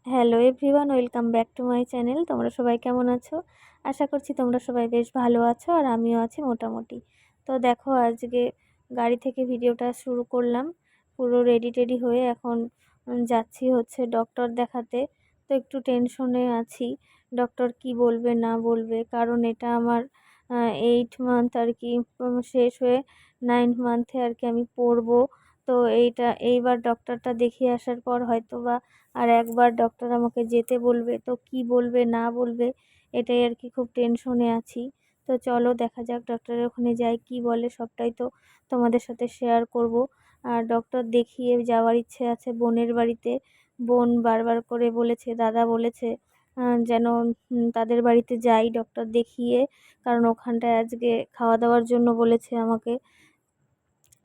Hello everyone, welcome back to my channel. তোমরা সবাই কেমন আছো? আশা করছি তোমরা সবাই বেশ ভালো আছো, আর আমিও আছি মোটামুটি। তো দেখো, আজকে গাড়ি থেকে ভিডিওটা শুরু করলাম, পুরো রেডি টেডি হয়ে এখন যাচ্ছি হচ্ছে ডক্টর দেখাতে। তো একটু টেনশনে আছি, ডক্টর কি বলবে না বলবে, কারণ এটা আমার 8 মান্থ আর কি শেষ হয়ে 9 মান্থে আর কি আমি পড়বো। তো এইবার ডক্টরটা দেখিয়ে আসার পর হয়তো বা আর একবার ডক্টর আমাকে যেতে বলবে, তো কি বলবে না বলবে এটাই আর কি খুব টেনশনে আছি। তো চলো দেখা যাক, ডক্টরের ওখানে যাই, কি বলে সবটাই তো তোমাদের সাথে শেয়ার করব। আর ডক্টর দেখিয়ে যাওয়ার ইচ্ছে আছে বোনের বাড়িতে। বোন বারবার করে বলেছে, দাদা বলেছে যেন তাদের বাড়িতে যাই ডক্টর দেখিয়ে, কারণ ওখানটায় আজকে খাওয়া দাওয়ার জন্য বলেছে আমাকে।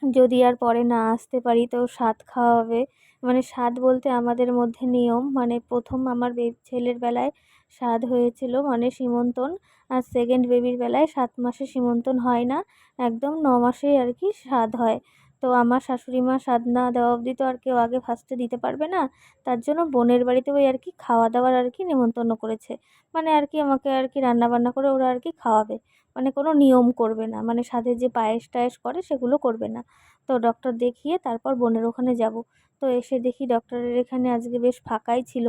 যদি আর পরে না আসতে পারি তো সাধ খাওয়াবে। মানে সাধ বলতে আমাদের মধ্যে নিয়ম, মানে প্রথম আমার ছেলের বেলায় সাধ হয়েছিল, মানে সীমন্তন। আর সেকেন্ড বেবির বেলায় 7 মাসে সীমন্তন হয় না, একদম 9 মাসেই আর কি সাধ হয়। তো আমার শাশুড়ি মা সাধ না দেওয়া অবধি তো আর কেউ আগে ফার্স্টে দিতে পারবে না। তার জন্য বোনের বাড়িতে ওই আর কি খাওয়া দাওয়ার আর কি নেমন্তন্ন করেছে। মানে আর কি আমাকে আর কি রান্না বান্না করে ওরা আর কি খাওয়াবে, মানে কোনো নিয়ম করবে না, মানে সাধে যে পায়েস টায়েস করে সেগুলো করবে না। তো ডক্টর দেখিয়ে তারপর বোনের ওখানে যাব। তো এসে দেখি ডক্টরের এখানে আজকে বেশ ফাঁকাই ছিল,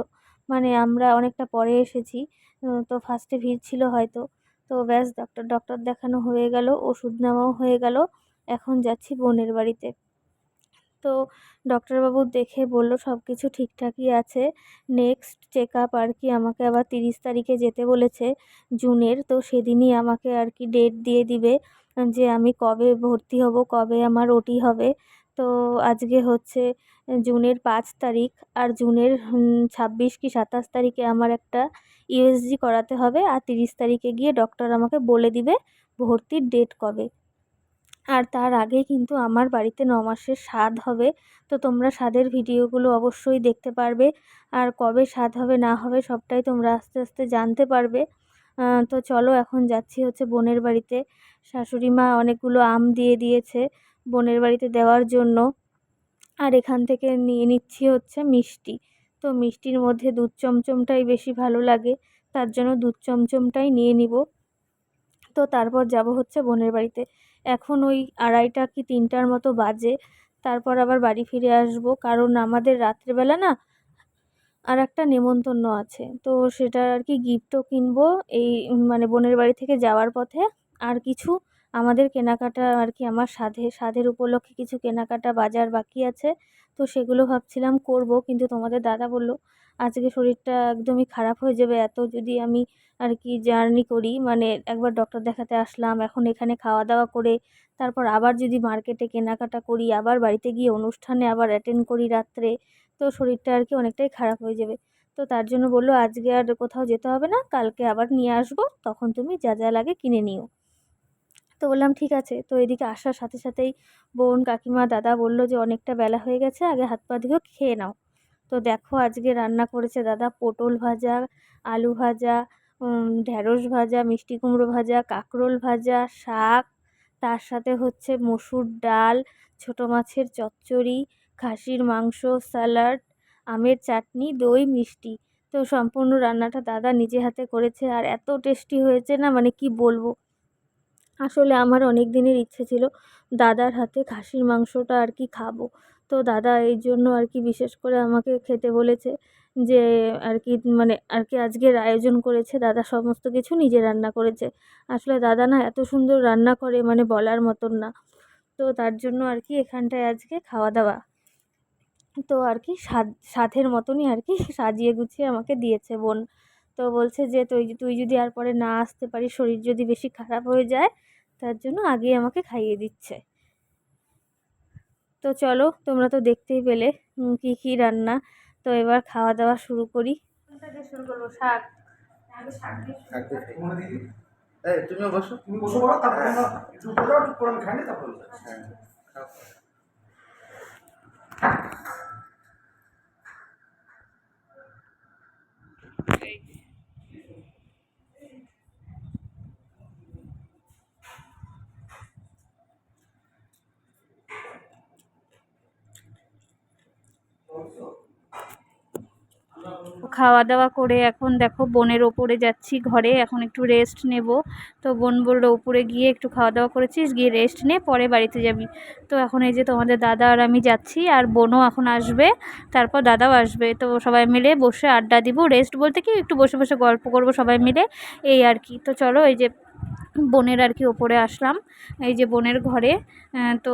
মানে আমরা অনেকটা পরে এসেছি। তো ফার্স্টে ভিড় ছিল হয়তো। তো ব্যাস ডক্টর দেখানো হয়ে গেল, ওষুধ নেওয়াও হয়ে গেল। এখন যাচ্ছি বোনের বাড়িতে। তো ডক্টরবাবু দেখে বলল সব কিছু ঠিকঠাকই আছে। নেক্সট চেক আপ আর কি আমাকে আবার 30 তারিখে যেতে বলেছে জুনের। তো সেদিনই আমাকে আর কি ডেট দিয়ে দিবে যে আমি কবে ভর্তি হব, কবে আমার ওটি হবে। তো আজকে হচ্ছে জুনের 5 তারিখ, আর জুনের 26 কি 27 তারিখে আমার একটা ইউএসজি করাতে হবে, আর 30 তারিখে গিয়ে ডক্টর আমাকে বলে দিবে ভর্তির ডেট কবে। আর তার আগে কিন্তু আমার বাড়িতে 9 মাসের সাধ হবে। তো তোমরা সাধের ভিডিওগুলো অবশ্যই দেখতে পারবে, আর কবে সাধ হবে না হবে সবটাই তোমরা আস্তে আস্তে জানতে পারবে। তো চলো এখন যাচ্ছি হচ্ছে বোনের বাড়িতে। শাশুড়ি মা অনেকগুলো আম দিয়ে দিয়েছে বোনের বাড়িতে দেওয়ার জন্য। আর এখান থেকে নিয়ে নিচ্ছি হচ্ছে মিষ্টি। তো মিষ্টির মধ্যে দুধ চমচমটাই বেশি ভালো লাগে, তার জন্য দুধ চমচমটাই নিয়ে নিব। তো তারপর যাব হচ্ছে বোনের বাড়িতে। এখন ওই 2:30 কি 3টার মতো বাজে। তারপর আবার বাড়ি ফিরে আসব, কারণ আমাদের রাত্রেবেলা না আর একটা নেমন্তন্ন আছে, তো সেটা আর কি গিফটও কিনবো এই মানে বোনের বাড়ি থেকে যাওয়ার পথে। আর কিছু আমাদের কেনাকাটা আর কি, আমার সাধের উপলক্ষে কিছু কেনাকাটা বাজার বাকি আছে। তো সেগুলো ভাবছিলাম করব, কিন্তু তোমাদের দাদা বলল আজকে শরীরটা একদমই খারাপ হয়ে যাবে এত যদি আমি আর কি জার্নি করি, মানে একবার ডক্টর দেখাতে আসলাম, এখন এখানে খাওয়া দাওয়া করে তারপর আবার যদি মার্কেটে কেনাকাটা করি, আবার বাড়িতে গিয়ে অনুষ্ঠানে আবার অ্যাটেন্ড করি রাত্রে, তো শরীরটা আর কি অনেকটাই খারাপ হয়ে যাবে। তো তার জন্য বললো আজকে আর কোথাও যেতে হবে না, কালকে আবার নিয়ে আসবো, তখন তুমি যা যা লাগে কিনে নিও। তো বললাম ঠিক আছে। তো এদিকে আসার সাথে সাথেই বোন কাকিমা দাদা বললো যে অনেকটা বেলা হয়ে গেছে, আগে হাত পা ধুয়ে খেয়ে নাও। তো দেখো আজকে রান্না করেছে দাদা পটল ভাজা, আলু ভাজা, ঢ্যাঁড়স ভাজা, মিষ্টি কুমড়ো ভাজা, কাঁকরোল ভাজা, শাক, তার সাথে হচ্ছে মসুর ডাল, ছোট মাছের চচ্চড়ি, খাসির মাংস, স্যালাড, আমের চাটনি, দই, মিষ্টি। তো সম্পূর্ণ রান্নাটা দাদা নিজে হাতে করেছে, আর এত টেস্টি হয়েছে না, মানে কি বলবো। আসলে আমার অনেক দিনের ইচ্ছে ছিল দাদার হাতে খাসির মাংসটা আর কি খাবো। তো দাদা এই জন্য আর কি বিশেষ করে আমাকে খেতে বলেছে, যে আর কি মানে আর কি আজকের আয়োজন করেছে, দাদা সমস্ত কিছু নিজে রান্না করেছে। আসলে দাদা না এত সুন্দর রান্না করে, মানে বলার মতন না। তো তার জন্য আর কি এখানটায় আজকে খাওয়া দাওয়া। তো আর কি সাধের মতনই আর কি সাজিয়ে গুছিয়ে আমাকে দিয়েছে বোন। তো বলছে যে তুই তুই যদি আর পরে না আসতে পারিস, শরীর যদি বেশি খারাপ হয়ে যায়, তার জন্য আগেই আমাকে খাইয়ে দিচ্ছে। তো চলো, তোমরা তো দেখতেই পেলে কি কি রান্না। তো এবার খাওয়া দাওয়া শুরু করি। কোনটা দিয়ে শুরু করবো? শাক? আগে শাক দিয়ে শুরু শাক করি। দিয়ে এই তুমিও বসো, তুমি বসে পড়ো, তারপরে আমরা চুপ করে যাও, চুপ করে আমি খাই নি, তারপরে হ্যাঁ খাও। খাওয়া দাওয়া করে এখন দেখো বোনের ওপরে যাচ্ছি ঘরে, এখন একটু রেস্ট নেব। তো বোন বললো উপরে গিয়ে একটু খাওয়া দাওয়া করেছিস, গিয়ে রেস্ট নে, পরে বাড়িতে যাবি। তো এখন এই যে তোমাদের দাদা আর আমি যাচ্ছি, আর বোনও এখন আসবে, তারপর দাদাও আসবে। তো সবাই মিলে বসে আড্ডা দিব, রেস্ট বলতে কি একটু বসে বসে গল্প করব সবাই মিলে, এই আর কি। তো চলো এই যে বোনের আর কি ওপরে আসলাম, এই যে বোনের ঘরে। তো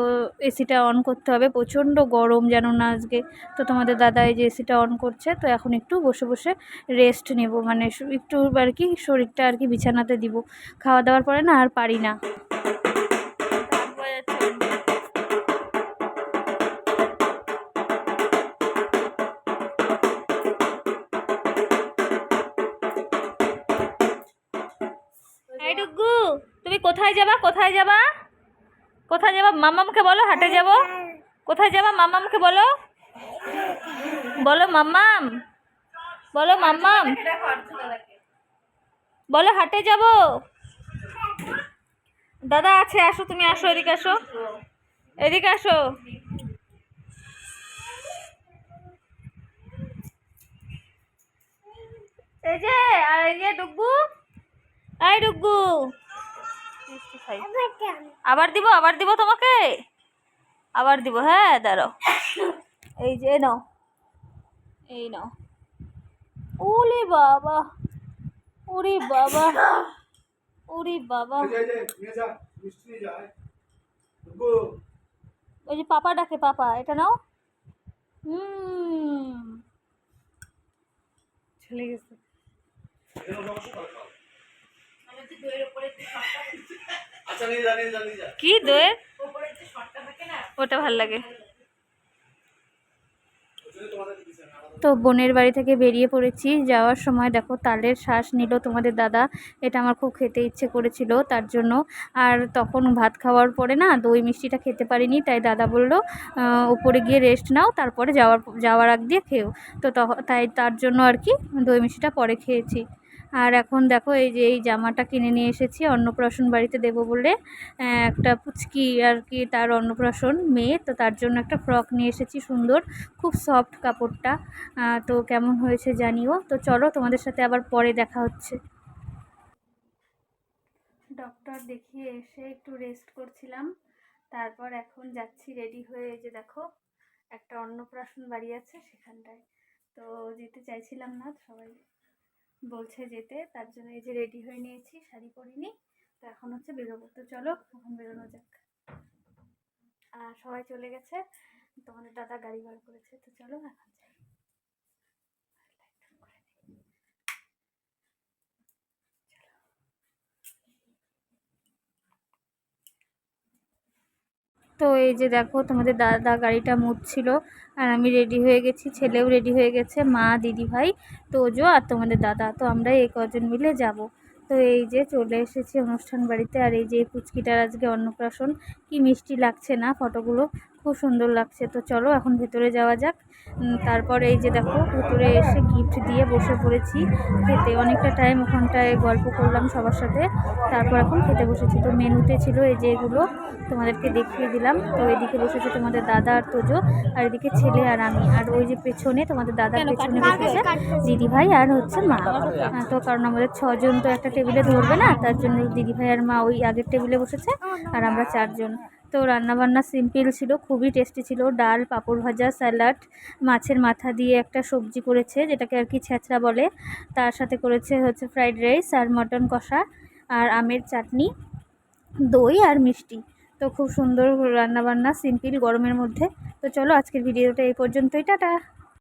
এসিটা অন করতে হবে, প্রচণ্ড গরম জানো না আজকে। তো তোমাদের দাদা এই যে এসিটা অন করছে, তো এখন একটু বসে বসে রেস্ট নেব, মানে একটু আর কি শরীরটা আর কি বিছানাতে দিব। খাওয়া দাওয়ার পরে না আর পারি না। এই ডুগু, তুমি কোথায় যাবা? কোথায় যাবা? কোথায় যাবা? মাম্মামকে বলো হাটে যাব। কোথায় যাবা? মাম্মামকে বলো, বলো মাম্মাম, বলো মাম্মাম, বলো হাটে যাব। দাদা আছে, আসো তুমি, আসো এদিকে, আসো এদিকে, আসো। এই যে, আর এই যে ডুগু, এই ডুগু, আবার দিব, আবার দিব তোমাকে, আবার দিব, হ্যাঁ দাঁড়াও। এই যে নাও, এই নাও। ওরে বাবা, ওরে বাবা, ওরে বাবা। ওই যে পাপা ডাকে, পাপা, এটা নাও। চলে গেছে। কি দইয়ের? ওটা ভাল লাগে। তো বোনের বাড়ি থেকে বেরিয়ে পড়েছি, যাওয়ার সময় দেখো তালের শ্বাস নিল তোমাদের দাদা, এটা আমার খুব খেতে ইচ্ছে করেছিল তার জন্য। আর তখন ভাত খাওয়ার পরে না দই মিষ্টিটা খেতে পারিনি, তাই দাদা বলল উপরে গিয়ে রেস্ট নাও, তারপরে যাওয়ার আগ দিয়ে খেও। তো তাই তার জন্য আর কি দই মিষ্টিটা পরে খেয়েছি। আর এখন দেখো এই যে এই জামাটা কিনে নিয়ে এসেছি অন্নপ্রাশন বাড়িতে দেবো বলে, একটা পুচকি আর কি তার অন্নপ্রাশন মেয়ে, তো তার জন্য একটা ফ্রক নিয়ে এসেছি সুন্দর, খুব সফট কাপড়টা। তো কেমন হয়েছে জানিও। তো চলো তোমাদের সাথে আবার পরে দেখা হচ্ছে। ডক্টর দেখিয়ে এসে একটু রেস্ট করছিলাম, তারপর এখন যাচ্ছি রেডি হয়ে। এই যে দেখো একটা অন্নপ্রাশন বাড়ি আছে সেখানটায়, তো যেতে চাইছিলাম না, সবাই বলছে যেতে, তার জন্য এই যে রেডি হয়ে নিয়েছি, শাড়ি পরিনি। তো এখন হচ্ছে বেরোবো, তো চলো এখন বেরোনো যাক। আর সবাই চলে গেছে, তোমাদের দাদা গাড়ি বার করেছে, তো চলো এখন যাই। তো এই যে দেখো তোমাদের দাদা গাড়িটা মুছছিল, আর আমি রেডি হয়ে গেছি, ছেলেও রেডি হয়ে গেছে, মা, দিদি ভাই, তোজো আর তোমাদের দাদা, তো আমরা এই কজন মিলে যাব। তো এই যে চলে এসেছি অনুষ্ঠান বাড়িতে, আর এই যে পুচকিটার আজকে অন্নপ্রাশন, কি মিষ্টি লাগছে না ফটোগুলো, খুব সুন্দর লাগছে। তো চলো এখন ভেতরে যাওয়া যাক। তারপর এই যে দেখো ভেতরে এসে গিফট দিয়ে বসে পড়েছি খেতে, অনেকটা টাইম ওখানটায় গল্প করলাম সবার সাথে, তারপর এখন খেতে বসেছি। তো মেনুতে ছিল এই যে এগুলো, তোমাদেরকে দেখিয়ে দিলাম। তো এদিকে বসেছে তোমাদের দাদা আর তোজো, আর এদিকে ছেলে আর আমি, আর ওই যে পেছনে তোমাদের দাদার পেছনে বসেছে দিদিভাই আর হচ্ছে মা। তো কারণ আমাদের 6 জন তো একটা টেবিলে ধরবে না, তার জন্য দিদিভাই আর মা ওই আগের টেবিলে বসেছে, আর আমরা 4 জন। তো রান্নাবান্না সিম্পল ছিল, খুবই টেস্টি ছিল, ডাল, পাঁপড় ভাজা, স্যালাড, মাছের মাথা দিয়ে একটা সবজি করেছে যেটাকে আর কি ছেঁচড়া বলে, তার সাথে করেছে হচ্ছে ফ্রাইড রাইস আর মটন কষা, আর আমের চাটনি, দই আর মিষ্টি। তো খুব সুন্দর রান্নাবান্না, সিম্পল গরমের মধ্যে। তো চলো আজকের ভিডিওটা এই পর্যন্তই, টাটা।